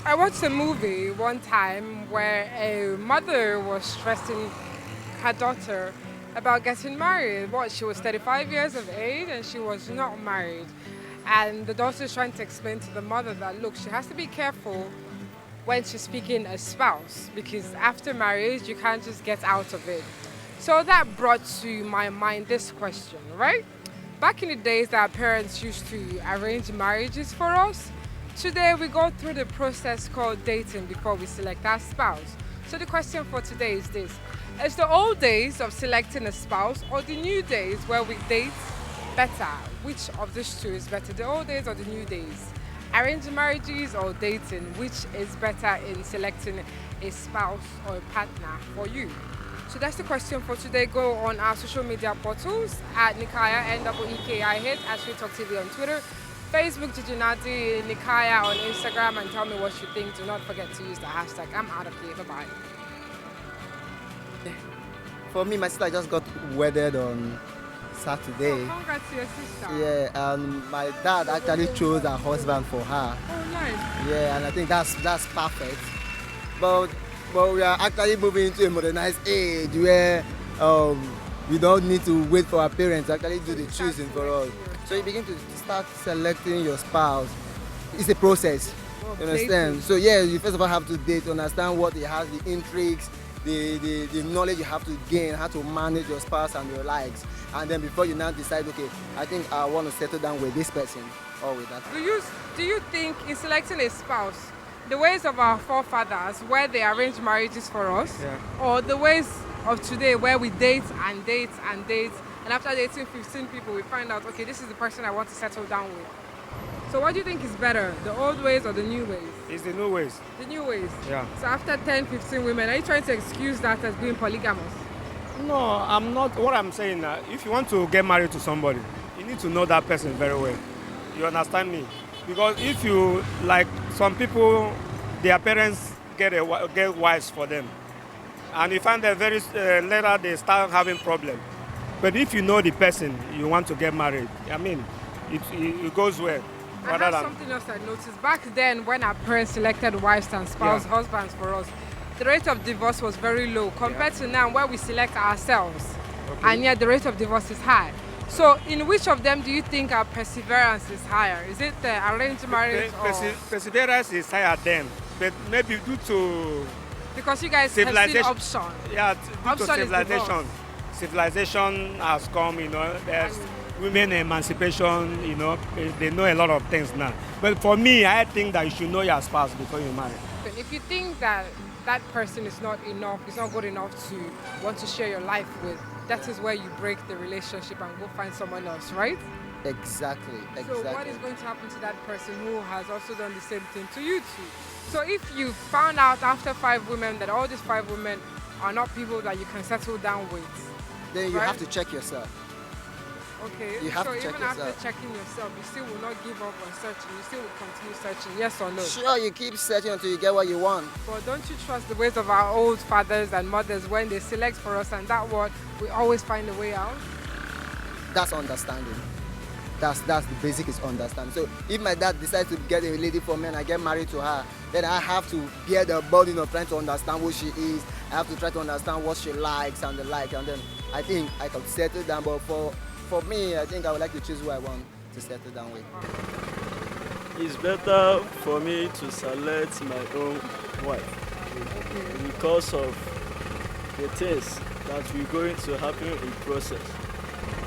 I watched a movie one time where a mother was stressing her daughter about getting married. What, she was 35 years of age and she was not married. And the daughter is trying to explain to the mother that, look, she has to be careful when she's picking a spouse because after marriage, you can't just get out of it. So that brought to my mind this question, right? Back in the days that our parents used to arrange marriages for us, today we go through the process called dating before we select our spouse. So the question for today is this. Is the old days of selecting a spouse or the new days where we date better? Which of these two is better, the old days or the new days? Arranged marriages or dating, which is better in selecting a spouse or a partner for you? So that's the question for today. Go on our social media portals at Nikaya, NEEKIH, at Street Talk TV on Twitter, Facebook, Jijinati, Nikaya on Instagram, and tell me what you think. Do not forget to use the hashtag. I'm out of here. Bye-bye. For me, my sister just got wedded on Saturday. Oh, congrats to your sister. Yeah, and my dad actually chose a husband for her. Oh, nice. Yeah, and I think that's perfect. But we are actually moving into a modernized age where we don't need to wait for our parents to actually do the choosing for us. So you begin to start selecting your spouse. It's a process. You understand? So yeah, you first of all have to date, understand what he has, the intrigues, the knowledge you have to gain, how to manage your spouse and your likes. And then before you now decide, okay, I think I want to settle down with this person or with that. Do you think in selecting a spouse, the ways of our forefathers where they arranged marriages for us, or the ways of today where we date and date and date, and after dating 15 people, we find out, okay, this is the person I want to settle down with. So what do you think is better, the old ways or the new ways? It's the new ways. The new ways? Yeah. So after 10, 15 women, are you trying to excuse that as being polygamous? No, I'm not. What I'm saying, if you want to get married to somebody, you need to know that person very well. You understand me? Because if you, like some people, their parents get wives for them. And you find that very later they start having problems. But if you know the person you want to get married, I mean, it goes well. I have something else I noticed. Back then, when our parents selected wives and husbands for us, the rate of divorce was very low compared to now where we select ourselves. Okay. And yet the rate of divorce is high. So in which of them do you think our perseverance is higher? Is it the arranged marriage or... Perseverance is higher then, but maybe due to... Because you guys have seen option. Yeah, due to civilization. Civilization has come, there's women emancipation, they know a lot of things now. But for me, I think that you should know your spouse before you marry. If you think that that person is not enough, it's not good enough to want to share your life with, that is where you break the relationship and go find someone else, right? Exactly. So what is going to happen to that person who has also done the same thing to you two? So if you found out after 5 women that all these 5 women are not people that you can settle down with, then you have to check yourself. Okay, you have so to check even yourself. after checking yourself, you still will not give up on searching, you still will continue searching, yes or no? Sure, you keep searching until you get what you want. But don't you trust the ways of our old fathers and mothers when they select for us and that word, we always find a way out? That's understanding. That's the basic is understanding. So if my dad decides to get a lady for me and I get married to her, then I have to bear the burden of trying to understand who she is. I have to try to understand what she likes and the like, and then I think I can settle down. But for me, I think I would like to choose who I want to settle down with. It's better for me to select my own wife because of the things that will going to happen in process.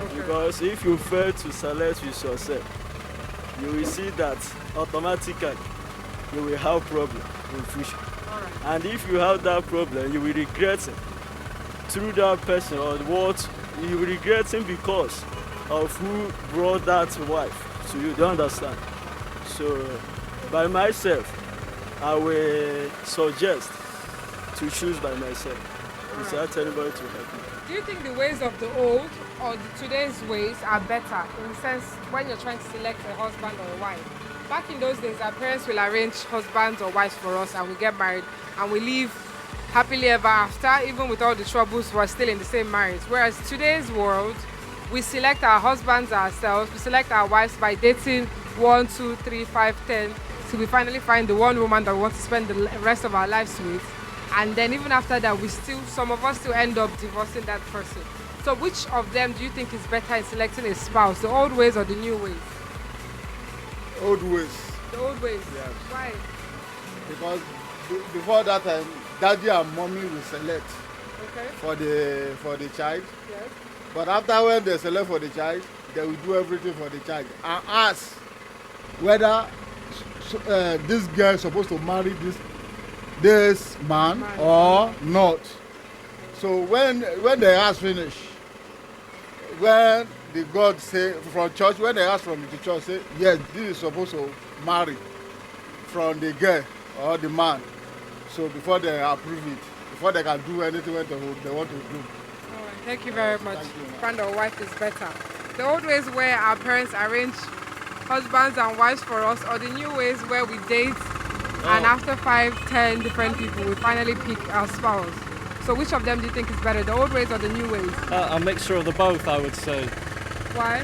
Okay. Because if you fail to select with yourself, you will see that automatically you will have problem in future. Right. And if you have that problem, you will regret it through that person or what you will regret him because of who brought that wife to you. Do you understand? So by myself, I will suggest to choose by myself without anybody to help me. Do you think the ways of the old or today's ways are better in the sense when you're trying to select a husband or a wife? Back in those days, our parents will arrange husbands or wives for us and we get married and we live happily ever after, even with all the troubles, we're still in the same marriage. Whereas today's world, we select our husbands ourselves, we select our wives by dating 1, 2, 3, 5, 10, till we finally find the one woman that we want to spend the rest of our lives with. And then even after that, some of us still end up divorcing that person. So which of them do you think is better in selecting a spouse, the old ways or the new ways? Old ways. The old ways? Yes. Why? Because before that time, daddy and mommy will select for the child. Yes. But after when they select for the child, they will do everything for the child and ask whether this girl is supposed to marry this man or not. So when they ask finish, when the God say from church, when they ask from the church, say yes, this is supposed to marry from the girl or the man. So before they approve it, before they can do anything what they want to do. All right, thank you very much. Friend or wife is better. The old ways where our parents arrange husbands and wives for us, or the new ways where we date and after 5, 10 different people, we finally pick our spouse. So which of them do you think is better, the old ways or the new ways? A mixture of the both, I would say. Why?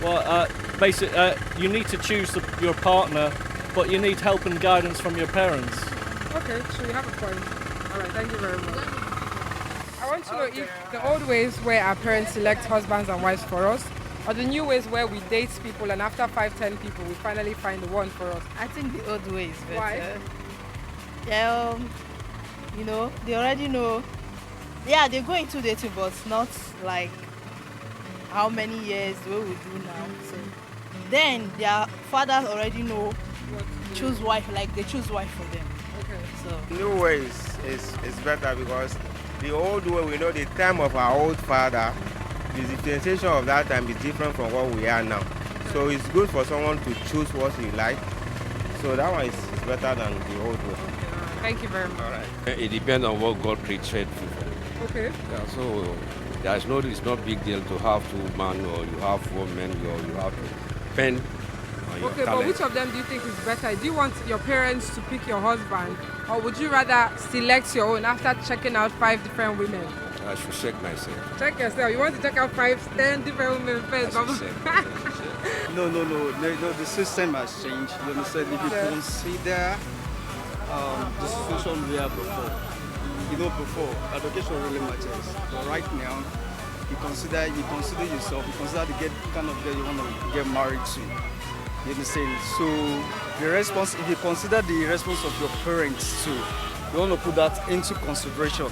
Well, basically, you need to choose your partner, but you need help and guidance from your parents. Okay, so you have a point. All right, thank you very much. I want to know if the old ways where our parents select husbands and wives for us, or the new ways where we date people and after 5, 10 people, we finally find the one for us. I think the old way is better. Why? Yeah, you know, they already know. Yeah, they go into dating, but not like how many years the way we do now. So then their fathers already know choose wife, like they choose wife for them. Okay. So New ways is better because the old way, we know the time of our old father, the dispensation of that time is different from what we are now. So it's good for someone to choose what he likes. So that one is better than the old way. Thank you very much. All right. It depends on what God created people. Okay. Yeah, so it's not big deal to have 2 men or you have 4 men or you have to depend on your Okay, but talent. which of them do you think is better? Do you want your parents to pick your husband, or would you rather select your own after checking out 5 different women? I should check myself. Check yourself. You want to check out 5, 10 different women first? I should check. No, the system has changed. You understand? If you consider the situation we have before, before education really matters. But right now, you consider yourself, you consider the kind of girl you want to get married to. You understand? So if you consider the response of your parents too, you want to put that into consideration.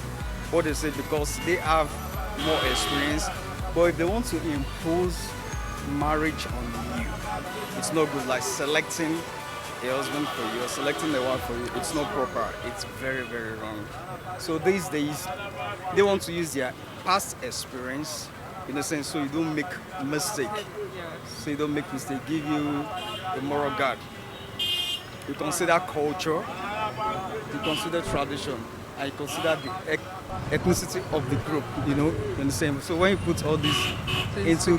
What they say, because they have more experience. But if they want to impose marriage on you, it's not good. Like selecting a husband for you or selecting a wife for you, it's not proper. It's very, very wrong. So these days, they want to use their past experience in a sense so you don't make mistake. So you don't make mistake. Give you a moral guard. You consider culture, you consider tradition, and you consider the ethnicity of the group, you understand? So when you put all this into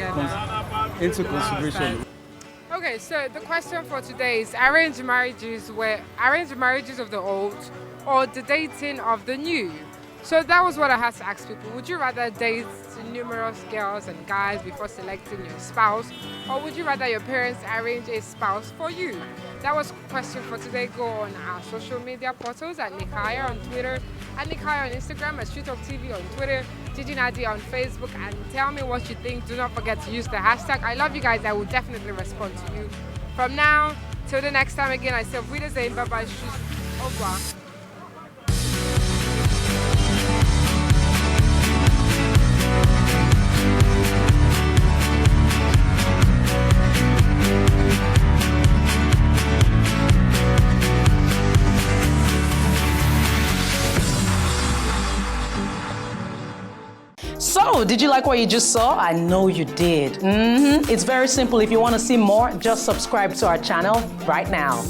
consideration. Okay, so the question for today is arranged marriages of the old or the dating of the new? So that was what I had to ask people. Would you rather date numerous girls and guys before selecting your spouse, or would you rather your parents arrange a spouse for you? That was the question for today. Go on our social media portals at Nikaya on Twitter, at Nikaya on Instagram, at Street Talk TV on Twitter, Gigi Nadi on Facebook, and tell me what you think. Do not forget to use the hashtag. I love you guys. I will definitely respond to you. From now till the next time again, I say, bye-bye. Au revoir. So, did you like what you just saw? I know you did. It's very simple. If you want to see more, just subscribe to our channel right now.